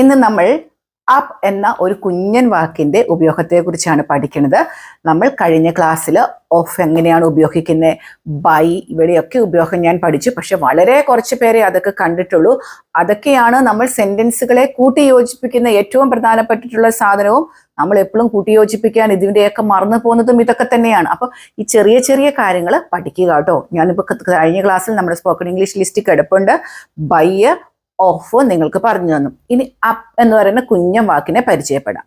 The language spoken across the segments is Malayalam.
ഇന്ന് നമ്മൾ അപ്പ് എന്ന ഒരു കുഞ്ഞൻ വാക്കിന്റെ ഉപയോഗത്തെക്കുറിച്ചാണ് പഠിക്കുന്നത്. നമ്മൾ കഴിഞ്ഞ ക്ലാസ്സിൽ ഓഫ് എങ്ങനെയാണ് ഉപയോഗിക്കുന്നത്, ബൈ, ഇവിടെയൊക്കെ ഉപയോഗം ഞാൻ പഠിച്ചു. പക്ഷെ വളരെ കുറച്ച് പേരെ അതൊക്കെ കണ്ടിട്ടുള്ളൂ. അതൊക്കെയാണ് നമ്മൾ സെന്റൻസുകളെ കൂട്ടിയോജിപ്പിക്കുന്ന ഏറ്റവും പ്രധാനപ്പെട്ടിട്ടുള്ള സാധനവും. നമ്മൾ എപ്പോഴും കൂട്ടിയോജിപ്പിക്കാൻ ഇതിൻ്റെയൊക്കെ മറന്നു പോകുന്നതും ഇതൊക്കെ തന്നെയാണ്. അപ്പൊ ഈ ചെറിയ ചെറിയ കാര്യങ്ങൾ പഠിക്കുക കേട്ടോ. ഞാനിപ്പോൾ കഴിഞ്ഞ ക്ലാസ്സിൽ നമ്മുടെ സ്പോക്കൺ ഇംഗ്ലീഷ് ലിസ്റ്റ് കിടപ്പുണ്ട്. ബൈ, ഓഫ് നിങ്ങൾക്ക് പറഞ്ഞു തന്നു. ഇനി അപ്പ് എന്ന് പറയുന്ന കുഞ്ഞൻ വാക്കിനെ പരിചയപ്പെടാം.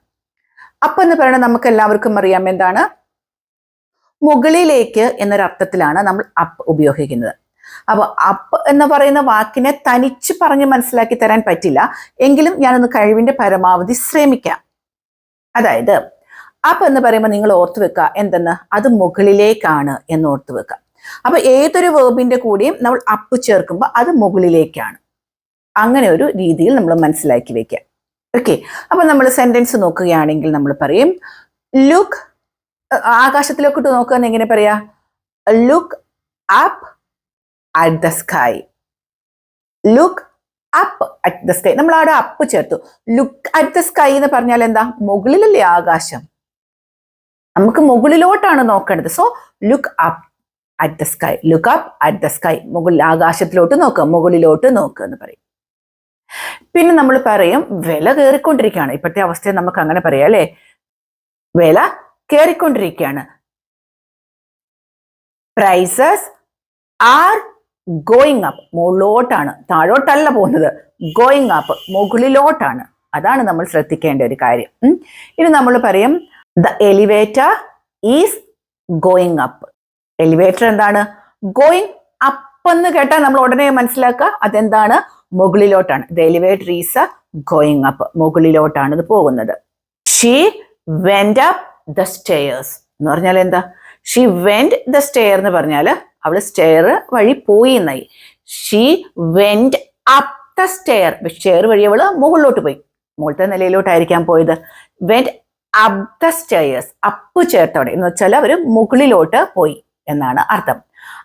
അപ്പ് എന്ന് പറയുന്നത് നമുക്ക് എല്ലാവർക്കും അറിയാം എന്താണ്, മുകളിലേക്ക് എന്നൊരർത്ഥത്തിലാണ് നമ്മൾ അപ്പ് ഉപയോഗിക്കുന്നത്. അപ്പൊ അപ്പ് എന്ന് പറയുന്ന വാക്കിനെ തനിച്ച് പറഞ്ഞ് മനസ്സിലാക്കി തരാൻ പറ്റില്ല, എങ്കിലും ഞാനൊന്ന് കഴിവിന്റെ പരമാവധി ശ്രമിക്കാം. അതായത് അപ്പ് എന്ന് പറയുമ്പോൾ നിങ്ങൾ ഓർത്തു വെക്കുക എന്തെന്ന്, അത് മുകളിലേക്കാണ് എന്ന് ഓർത്തു വെക്കുക. അപ്പൊ ഏതൊരു വേർബിന്റെ കൂടെയും നമ്മൾ അപ്പ് ചേർക്കുമ്പോൾ അത് മുകളിലേക്കാണ്. അങ്ങനെ ഒരു രീതിയിൽ നമ്മൾ മനസ്സിലാക്കി വെക്കുക. ഓക്കെ, അപ്പൊ നമ്മൾ സെന്റൻസ് നോക്കുകയാണെങ്കിൽ നമ്മൾ പറയും ലുക്ക്, ആകാശത്തിലേക്ക് നോക്കുക എന്ന് എങ്ങനെ പറയാ, look up at the sky. Look up at the sky. നമ്മൾ അവിടെ അപ്പ് ചേർത്തു. ലുക്ക് അറ്റ് ദ സ്കൈ എന്ന് പറഞ്ഞാൽ എന്താ, മുകളിലല്ലേ ആകാശം, നമുക്ക് മുകളിലോട്ടാണ് നോക്കേണ്ടത്. So look up at the sky, look up at the sky, മുകളിൽ ആകാശത്തിലോട്ട് നോക്കുക, മുകളിലോട്ട് നോക്കുക എന്ന് പറയും. പിന്നെ നമ്മൾ പറയും വില കയറിക്കൊണ്ടിരിക്കുകയാണ്. ഇപ്പോഴത്തെ അവസ്ഥയെ നമുക്ക് അങ്ങനെ പറയാം അല്ലെ, വില കയറിക്കൊണ്ടിരിക്കുകയാണ്. പ്രൈസസ് ആർ ഗോയിങ് അപ്പ്, മുകളിലോട്ടാണ്, താഴോട്ടല്ല പോകുന്നത്, ഗോയിങ് അപ്പ്, മുകളിലോട്ടാണ്. അതാണ് നമ്മൾ ശ്രദ്ധിക്കേണ്ട ഒരു കാര്യം. ഇനി നമ്മൾ പറയും the elevator is going up. Elevator എന്താണ്, ഗോയിങ് അപ്പ് എന്ന് കേട്ടാൽ നമ്മൾ ഉടനെ മനസ്സിലാക്കുക അതെന്താണ്, മുകളിലോട്ടാണ്. The elevator is going up, മുകളിലോട്ടാണ് ഇത് പോകുന്നത്. She went up the stairs എന്ന് പറഞ്ഞാൽ എന്താ, ഷീ വെന്റ് ദ സ്റ്റെയർ എന്ന് പറഞ്ഞാൽ അവള് സ്റ്റെയർ വഴി പോയി എന്നായി. She went up the stair, stair വഴി അവള് മുകളിലോട്ട് പോയി, മുകളിലത്തെ നിലയിലോട്ടായിരിക്കാൻ പോയത്. Went up the stairs, up ചേർത്തോടെ എന്ന് വെച്ചാൽ അവര് മുകളിലോട്ട് പോയി എന്നാണ് അർത്ഥം.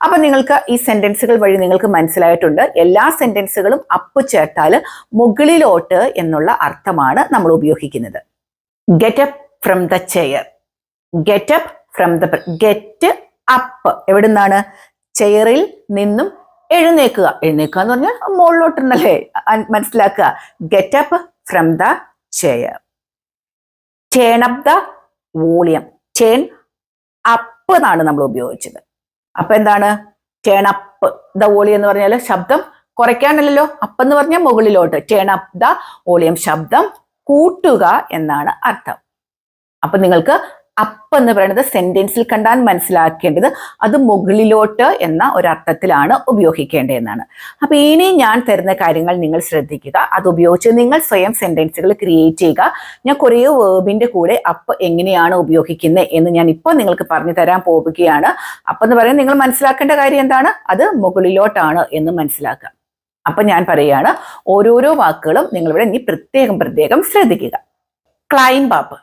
അപ്പൊ നിങ്ങൾക്ക് ഈ സെന്റൻസുകൾ വഴി നിങ്ങൾക്ക് മനസ്സിലായിട്ടുണ്ട്, എല്ലാ സെന്റൻസുകളും അപ്പ് ചേർത്താൽ മുകളിലോട്ട് എന്നുള്ള അർത്ഥമാണ് നമ്മൾ ഉപയോഗിക്കുന്നത്. Get up from the chair, get up from the, get up എവിടുന്നാണ്, ചെയറിൽ നിന്നും എഴുന്നേക്കുക. എഴുന്നേക്കുക എന്ന് പറഞ്ഞാൽ മുകളിലോട്ടുണ്ടല്ലേ, മനസ്സിലാക്കുക. Get up from the chair. Turn up the volume, turn up എന്നാണ് നമ്മൾ ഉപയോഗിച്ചത്. അപ്പൊ എന്താണ്, ടേൺ അപ്പ് ദ വോളിയം എന്ന് പറഞ്ഞാൽ ശബ്ദം കുറയ്ക്കാനല്ലോ, അപ്പ് എന്ന് പറഞ്ഞാൽ മുകളിലോട്ട്. ടേൺ അപ്പ് ദ വോളിയം, ശബ്ദം കൂട്ടുക എന്നാണ് അർത്ഥം. അപ്പൊ നിങ്ങൾക്ക് അപ്പ് എന്ന് പറയുന്നത് സെന്റൻസിൽ കണ്ടാൽ മനസ്സിലാക്കേണ്ടത് അത് മുകളിലോട്ട് എന്ന ഒരർത്ഥത്തിലാണ് ഉപയോഗിക്കേണ്ടതെന്നാണ്. അപ്പൊ ഇനി ഞാൻ തരുന്ന കാര്യങ്ങൾ നിങ്ങൾ ശ്രദ്ധിക്കുക, അത് ഉപയോഗിച്ച് നിങ്ങൾ സ്വയം സെന്റൻസുകൾ ക്രിയേറ്റ് ചെയ്യുക. ഞാൻ കുറേ വേർബിന്റെ കൂടെ അപ്പ് എങ്ങനെയാണ് ഉപയോഗിക്കുന്നത് എന്ന് ഞാൻ ഇപ്പോൾ നിങ്ങൾക്ക് പറഞ്ഞു തരാൻ പോവുകയാണ്. അപ്പ് എന്ന് പറയുന്നത് നിങ്ങൾ മനസ്സിലാക്കേണ്ട കാര്യം എന്താണ്, അത് മുകളിലോട്ടാണ് എന്ന് മനസ്സിലാക്കുക. അപ്പൊ ഞാൻ പറയുകയാണ്, ഓരോരോ വാക്കുകളും നിങ്ങളിവിടെ ഇനി പ്രത്യേകം ശ്രദ്ധിക്കുക. Climb up,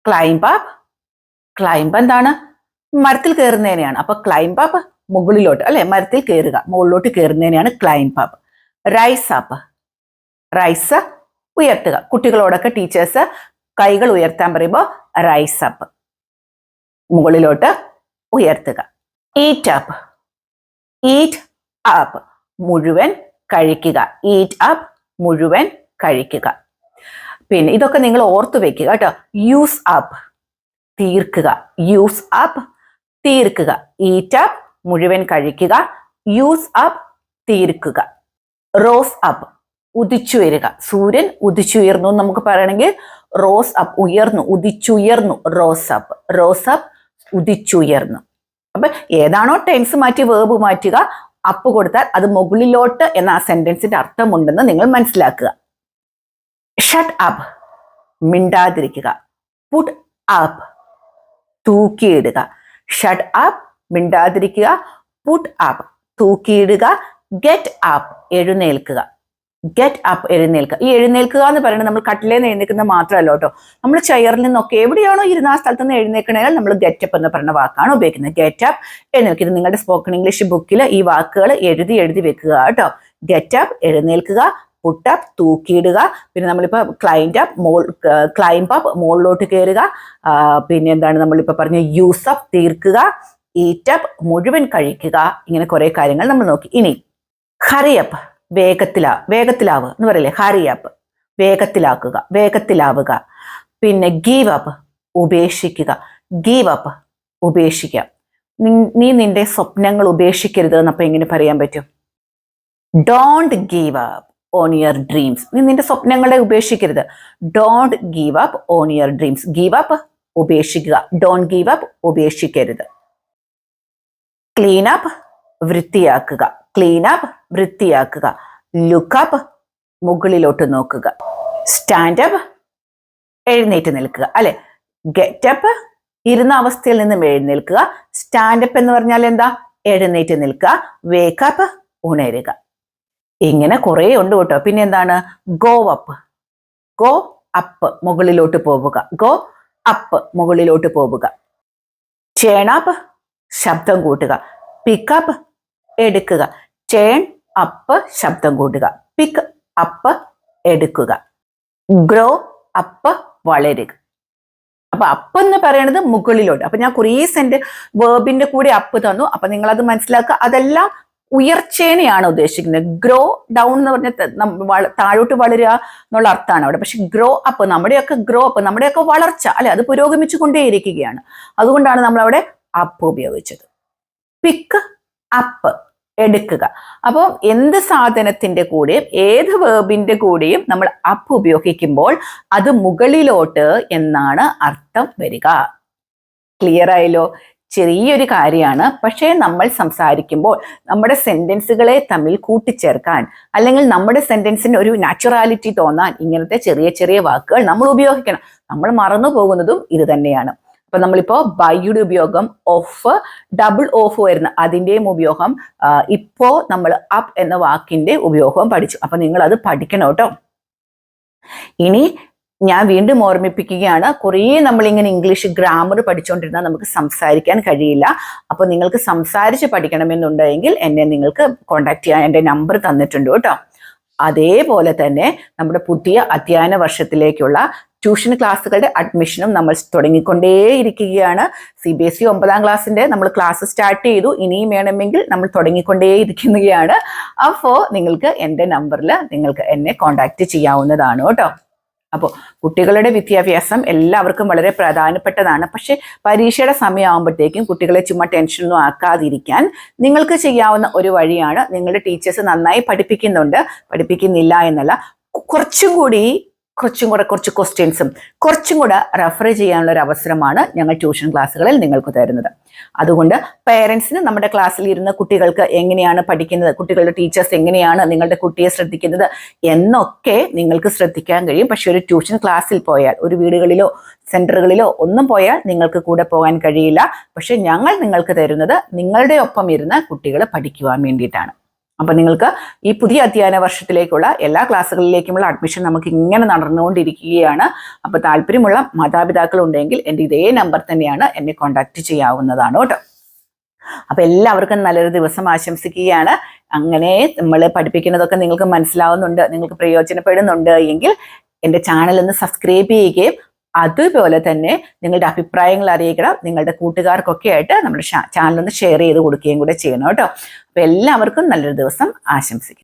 climb up, climb എന്താണ്, മരത്തിൽ കയറുന്നതിനെയാണ്. അപ്പൊ ക്ലൈംബ് അപ്പ് മുകളിലോട്ട് അല്ലെ, മരത്തിൽ കയറുക, മുകളിലോട്ട് കയറുന്നതിനെയാണ് climb up. Rise up, rise ഉയർത്തുക. കുട്ടികളോടൊക്കെ ടീച്ചേഴ്സ് കൈകൾ ഉയർത്താൻ പറയുമ്പോൾ റൈസ് അപ്പ്, മുകളിലോട്ട് ഉയർത്തുക. ഈറ്റ് അപ്പ്, ഈറ്റ് അപ്പ്, മുഴുവൻ കഴിക്കുക. ഈറ്റ് അപ്പ്, മുഴുവൻ കഴിക്കുക. പിന്നെ ഇതൊക്കെ നിങ്ങൾ ഓർത്തു വെക്കുക കേട്ടോ. യൂസ് അപ്പ്, തീർക്കുക. യൂസ് അപ്പ്, തീർക്കുക. ഈറ്റ് അപ്പ്, മുഴുവൻ കഴിക്കുക. യൂസ് അപ്പ്, തീർക്കുക. റോസ് അപ്പ്, ഉദിച്ചുയരുക. സൂര്യൻ ഉദിച്ചുയർന്നു നമുക്ക് പറയണമെങ്കിൽ റോസ് അപ്പ്, ഉയർന്നു, ഉദിച്ചുയർന്നു. റോസ് അപ്പ്, റോസ് അപ്പ്, ഉദിച്ചുയർന്നു. അപ്പൊ ഏതാണോ ടെൻസ് മാറ്റി വേർബ് മാറ്റുക, അപ്പ് കൊടുത്താൽ അത് മുകളിലോട്ട് എന്ന ആ സെന്റൻസിന്റെ അർത്ഥമുണ്ടെന്ന് നിങ്ങൾ മനസ്സിലാക്കുക. ഷട്ട് അപ്പ്, മിണ്ടാതിരിക്കുക. പുട്ട് അപ്പ്, തൂക്കിയിടുക. ഷട്ട് അപ്പ്, മിണ്ടാതിരിക്കുക. പുട്ട് അപ്പ്, തൂക്കിയിടുക. ഗെറ്റ് അപ്പ്, എഴുന്നേൽക്കുക. ഗെറ്റ് അപ്പ്, എഴുന്നേൽക്കുക. ഈ എഴുന്നേൽക്കുക എന്ന് പറയുന്നത് നമ്മൾ കട്ടിലേന്ന് എഴുന്നേൽക്കുന്നത് മാത്രമല്ല കേട്ടോ, നമ്മൾ ചെയറിൽ നിന്നൊക്കെ എവിടെയാണോ ഇരുന്ന ആ സ്ഥലത്ത് നിന്ന് എഴുന്നേൽക്കണമെങ്കിൽ നമ്മൾ ഗെറ്റ് അപ്പ് എന്ന് പറയുന്ന വാക്കാണ് ഉപയോഗിക്കുന്നത്. ഗെറ്റ് അപ്പ്, എഴുന്നേൽക്കുക. ഇത് നിങ്ങളുടെ സ്പോക്കൺ ഇംഗ്ലീഷ് ബുക്കിൽ ഈ വാക്കുകൾ എഴുതി വെക്കുക കേട്ടോ. ഗെറ്റ് അപ്പ്, എഴുന്നേൽക്കുക. പുട്ട് അപ്പ് തൂക്കിയിടുക, പിന്നെ നമ്മളിപ്പോൾ ക്ലൈംബ് അപ്പ് മുകളിലോട്ട് കയറുക, പിന്നെ എന്താണ് നമ്മളിപ്പോൾ പറഞ്ഞ യൂസ് അപ്പ് തീർക്കുക, ഈറ്റ് അപ്പ് മുഴുവൻ കഴിക്കുക. ഇങ്ങനെ കുറെ കാര്യങ്ങൾ നമ്മൾ നോക്കി. ഇനി ഹറി അപ്പ് വേഗത്തിലാവുക എന്ന് പറയില്ലേ, ഹറി അപ്പ് വേഗത്തിലാക്കുക, വേഗത്തിലാവുക. പിന്നെ ഗീവ് അപ്പ് ഉപേക്ഷിക്കുക, ഗീവ് അപ്പ് ഉപേക്ഷിക്കുക. നീ നിന്റെ സ്വപ്നങ്ങൾ ഉപേക്ഷിക്കരുത് എന്നപ്പോൾ എങ്ങനെ പറയാൻ പറ്റും? Don't give up on your dreams. നീ നിന്റെ സ്വപ്നങ്ങളെ ഉപേക്ഷിക്കരുത്. Don't give up on your dreams. Give up ഉപേക്ഷിക്കുക, ഡോണ്ട് ഗീവ് അപ്പ് ഉപേക്ഷിക്കരുത്. ക്ലീൻ അപ്പ് വൃത്തിയാക്കുക, ക്ലീൻ അപ്പ് വൃത്തിയാക്കുക. ലുക്ക് അപ്പ് മുകളിലോട്ട് നോക്കുക. സ്റ്റാൻഡ് അപ്പ് എഴുന്നേറ്റ് നിൽക്കുക, അല്ലെ? ഗെറ്റ് അപ്പ് ഇരുന്ന അവസ്ഥയിൽ നിന്നും എഴുന്നേൽക്കുക. സ്റ്റാൻഡപ്പ് എന്ന് പറഞ്ഞാൽ എന്താ? എഴുന്നേറ്റ് നിൽക്കുക. വേക്കപ്പ് ഉണരുക. ഇങ്ങനെ കുറേ ഉണ്ട് കേട്ടോ. പിന്നെ എന്താണ്? ഗോ അപ്പ്, ഗോ അപ്പ് മുകളിലോട്ട് പോവുക, ഗോ അപ്പ് മുകളിലോട്ട് പോവുക. ടേൺ അപ്പ് ശബ്ദം കൂട്ടുക, പിക്കപ്പ് എടുക്കുക. ടേൺ അപ്പ് ശബ്ദം കൂട്ടുക, പിക്ക് അപ്പ് എടുക്കുക. ഗ്രോ അപ്പ് വളരുക. അപ്പൊ അപ്പ് എന്ന് പറയുന്നത് മുകളിലോട്ട്. അപ്പൊ ഞാൻ കുറേ വേർബിന്റെ കൂടെ അപ്പ് തന്നു. അപ്പൊ നിങ്ങൾ അത് മനസ്സിലാക്കുക. അതെല്ലാം ഉയർച്ചേനെയാണ് ഉദ്ദേശിക്കുന്നത്. ഗ്രോ ഡൗൺ എന്ന് പറഞ്ഞാൽ താഴോട്ട് വളരുക എന്നുള്ള അർത്ഥമാണ് അവിടെ. പക്ഷെ ഗ്രോ അപ്പ്, നമ്മുടെയൊക്കെ ഗ്രോ അപ്പ്, നമ്മുടെയൊക്കെ വളർച്ച, അല്ലെ, അത് പുരോഗമിച്ചു കൊണ്ടേയിരിക്കുകയാണ്. അതുകൊണ്ടാണ് നമ്മൾ അവിടെ അപ്പ് ഉപയോഗിച്ചത്. പിക്ക് അപ്പ് എടുക്കുക. അപ്പോൾ എന്ത് സാധനത്തിന്റെ കൂടെയും ഏത് വേർബിന്റെ കൂടെയും നമ്മൾ അപ്പ് ഉപയോഗിക്കുമ്പോൾ അത് മുകളിലോട്ട് എന്നാണ് അർത്ഥം വരിക. ക്ലിയർ ആയല്ലോ? ചെറിയൊരു കാര്യമാണ്. പക്ഷേ നമ്മൾ സംസാരിക്കുമ്പോൾ നമ്മുടെ സെന്റൻസുകളെ തമ്മിൽ കൂട്ടിച്ചേർക്കാൻ, അല്ലെങ്കിൽ നമ്മുടെ സെന്റൻസിന് ഒരു നാച്ചുറാലിറ്റി തോന്നാൻ ഇങ്ങനത്തെ ചെറിയ ചെറിയ വാക്കുകൾ നമ്മൾ ഉപയോഗിക്കണം. നമ്മൾ മറന്നു പോകുന്നതും ഇത് തന്നെയാണ്. അപ്പൊ നമ്മളിപ്പോ ബൈയുടെ ഉപയോഗം, ഓഫ്, ഡബിൾ ഓഫ് വരുന്ന അതിൻ്റെയും ഉപയോഗം, ഇപ്പോ നമ്മൾ അപ്പ് എന്ന വാക്കിന്റെ ഉപയോഗവും പഠിച്ചു. അപ്പൊ നിങ്ങൾ അത് പഠിക്കണം കേട്ടോ. ഇനി ഞാൻ വീണ്ടും ഓർമ്മിപ്പിക്കുകയാണ്, കുറേ നമ്മളിങ്ങനെ ഇംഗ്ലീഷ് ഗ്രാമർ പഠിച്ചുകൊണ്ടിരുന്നാൽ നമുക്ക് സംസാരിക്കാൻ കഴിയില്ല. അപ്പൊ നിങ്ങൾക്ക് സംസാരിച്ച് പഠിക്കണമെന്നുണ്ടെങ്കിൽ എന്നെ നിങ്ങൾക്ക് കോൺടാക്ട് ചെയ്യാൻ എൻ്റെ നമ്പർ തന്നിട്ടുണ്ട് കേട്ടോ. അതേപോലെ തന്നെ നമ്മുടെ പുതിയ അധ്യയന വർഷത്തിലേക്കുള്ള ട്യൂഷൻ ക്ലാസ്സുകളുടെ അഡ്മിഷനും നമ്മൾ തുടങ്ങിക്കൊണ്ടേയിരിക്കുകയാണ്. CBSE 9ാം ക്ലാസ്സിന്റെ നമ്മൾ ക്ലാസ് സ്റ്റാർട്ട് ചെയ്തു. ഇനിയും വേണമെങ്കിൽ നമ്മൾ തുടങ്ങിക്കൊണ്ടേയിരിക്കുകയാണ്. അപ്പോൾ നിങ്ങൾക്ക് എൻ്റെ നമ്പറിൽ നിങ്ങൾക്ക് എന്നെ കോൺടാക്ട് ചെയ്യാവുന്നതാണ് കേട്ടോ. അപ്പോൾ കുട്ടികളുടെ വിദ്യാഭ്യാസം എല്ലാവർക്കും വളരെ പ്രധാനപ്പെട്ടതാണ്. പക്ഷെ പരീക്ഷയുടെ സമയമാകുമ്പോഴത്തേക്കും കുട്ടികളെ ചുമ്മാ ടെൻഷനൊന്നും ആക്കാതിരിക്കാൻ നിങ്ങൾക്ക് ചെയ്യാവുന്ന ഒരു വഴിയാണ്, നിങ്ങളുടെ ടീച്ചേഴ്സ് നന്നായി പഠിപ്പിക്കുന്നില്ല എന്നല്ല, കുറച്ച് ക്വസ്റ്റ്യൻസും കുറച്ചും കൂടെ റെഫർ ചെയ്യാനുള്ള ഒരു അവസരമാണ് ഞങ്ങൾ ട്യൂഷൻ ക്ലാസ്സുകളിൽ നിങ്ങൾക്ക് തരുന്നത്. അതുകൊണ്ട് പേരൻസിന് നമ്മുടെ ക്ലാസ്സിൽ ഇരുന്ന കുട്ടികൾക്ക് എങ്ങനെയാണ് പഠിക്കുന്നത്, കുട്ടികളുടെ ടീച്ചേഴ്സ് എങ്ങനെയാണ് നിങ്ങളുടെ കുട്ടിയെ ശ്രദ്ധിക്കുന്നത് എന്നൊക്കെ നിങ്ങൾക്ക് ശ്രദ്ധിക്കാൻ കഴിയും. പക്ഷെ ഒരു ട്യൂഷൻ ക്ലാസ്സിൽ പോയാൽ, ഒരു വീടുകളിലോ സെന്ററുകളിലോ ഒന്നും പോയാൽ നിങ്ങൾക്ക് കൂടെ പോകാൻ കഴിയില്ല. പക്ഷെ ഞങ്ങൾ നിങ്ങൾക്ക് തരുന്നത് നിങ്ങളുടെ ഒപ്പം ഇരുന്ന് കുട്ടികൾ പഠിക്കുവാൻ വേണ്ടിയിട്ടാണ്. അപ്പൊ നിങ്ങൾക്ക് ഈ പുതിയ അധ്യയന വർഷത്തിലേക്കുള്ള എല്ലാ ക്ലാസ്സുകളിലേക്കുമുള്ള അഡ്മിഷൻ നമുക്ക് ഇങ്ങനെ നടന്നുകൊണ്ടിരിക്കുകയാണ്. അപ്പൊ താല്പര്യമുള്ള മാതാപിതാക്കൾ ഉണ്ടെങ്കിൽ എൻ്റെ ഇതേ നമ്പർ തന്നെയാണ്, എന്നെ കോൺടാക്ട് ചെയ്യാവുന്നതാണ് കേട്ടോ. അപ്പൊ എല്ലാവർക്കും നല്ലൊരു ദിവസം ആശംസിക്കുകയാണ്. അങ്ങനെ നമ്മൾ പഠിപ്പിക്കുന്നതൊക്കെ നിങ്ങൾക്ക് മനസ്സിലാവുന്നുണ്ട്, നിങ്ങൾക്ക് പ്രയോജനപ്പെടുന്നുണ്ട് എങ്കിൽ എൻ്റെ ചാനൽ ഒന്ന് സബ്സ്ക്രൈബ് ചെയ്യുകയും അതുപോലെ തന്നെ നിങ്ങളുടെ അഭിപ്രായങ്ങൾ അറിയിക്കണം. നിങ്ങളുടെ കൂട്ടുകാർക്കൊക്കെ ആയിട്ട് നമ്മുടെ ചാനൽ ഒന്ന് ഷെയർ ചെയ്ത് കൊടുക്കുകയും കൂടെ ചെയ്യണം കേട്ടോ. അപ്പൊ എല്ലാവർക്കും നല്ലൊരു ദിവസം ആശംസിക്കുന്നു.